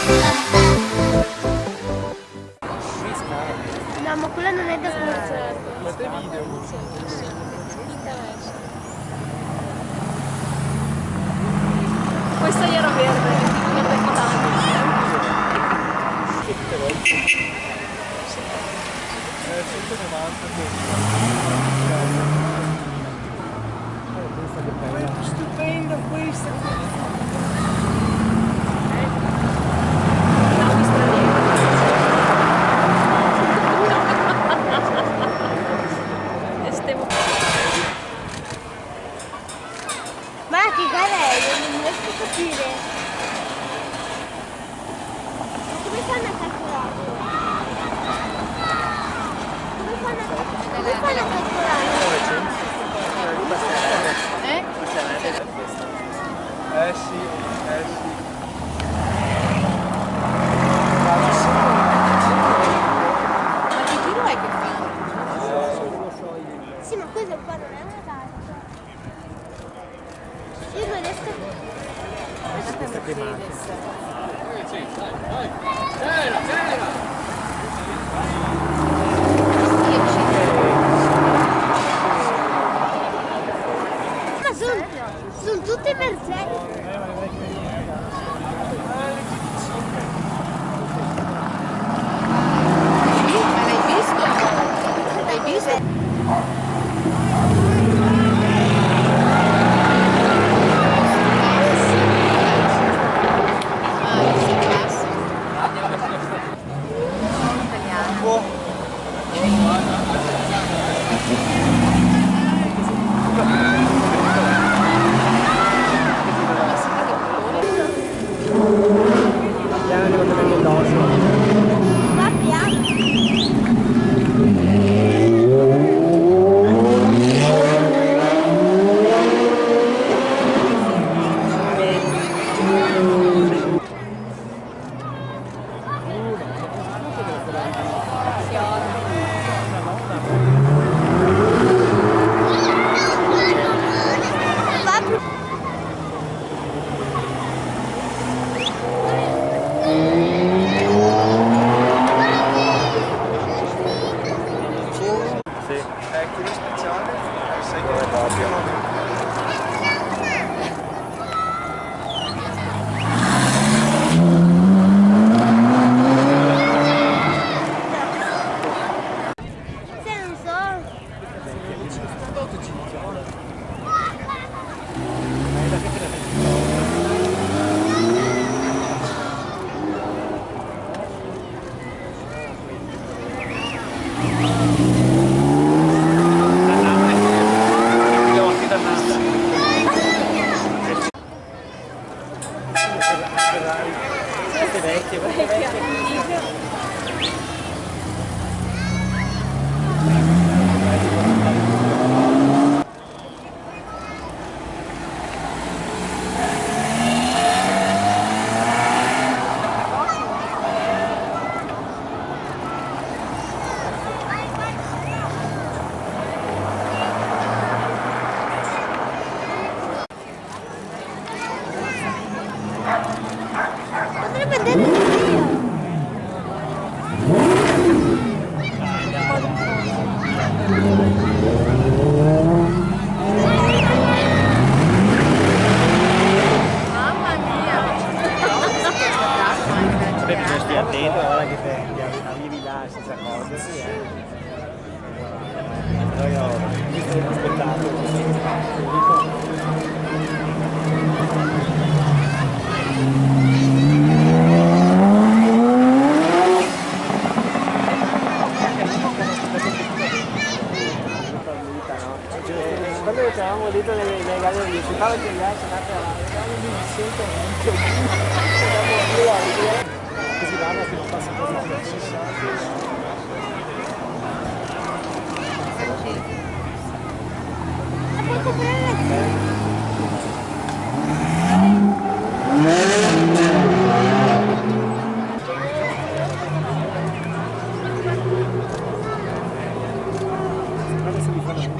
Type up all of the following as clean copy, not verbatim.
No, ma quella non è da concerto. Fate video. Questa era verde, verde potente. Tutte volte. 190. Stupenda questa. Ma che gara è? Non riesco a capire. Come fanno a calcolare? Come fanno a calcolare? 900? Sì. Ma che tiro è che fa? Sì, ma questo qua non è una gara. Io non riesco a... Questa è Mercedes. Ma sono tutte Mercedes. Ma l'hai visto? L'hai visto? Va piano. Quello speciale, sai che è proprio. Potrebbe andare via. Mamma mia! Beh, bisogna stare attento, guarda che te arrivi là senza cose, sì, Però io ho visto lo spettacolo. Quando eravamo dentro le gallerie, si parla che gli altri si sentono anche così vanno che non passa così. La puoi comprare? Adesso mi fanno anche.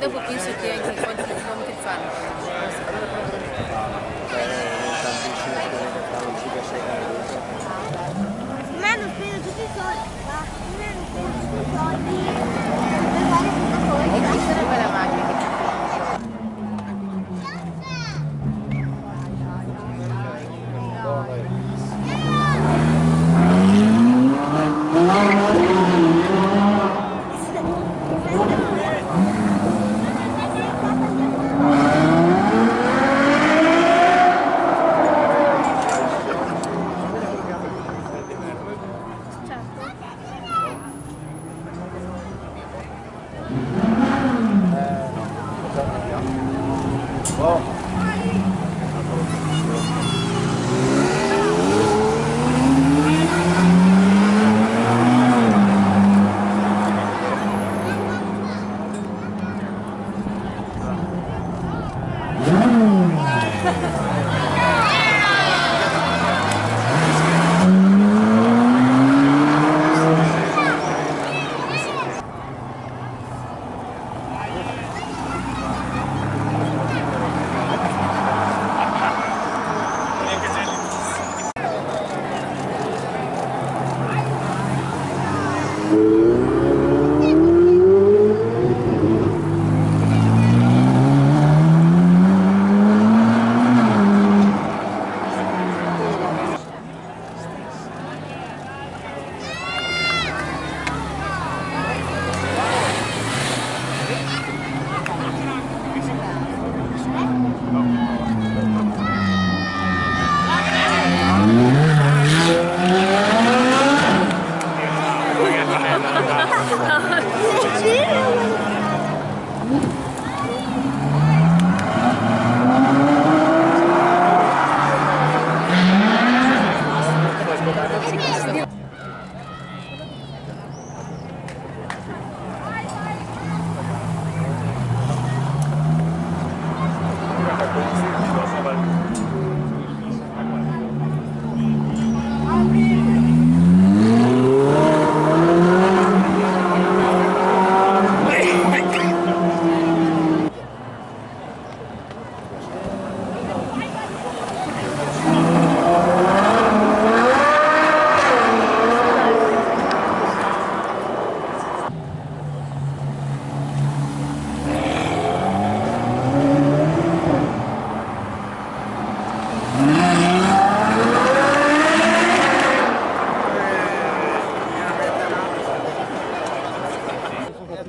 dopo penso che anche quanti chilometri fanno. Tantissime persone che fanno 5-6 minuti. Ma non spendo tutti i soldi, ma non spendo tutti i soldi per fare questa cosa. E questa è una bella macchina che ti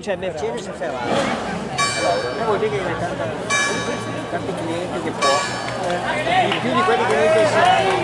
Cioè Mercedes è ferrata. Vuol dire che hai tanti clienti che può, di più di quelli che noi pensiamo.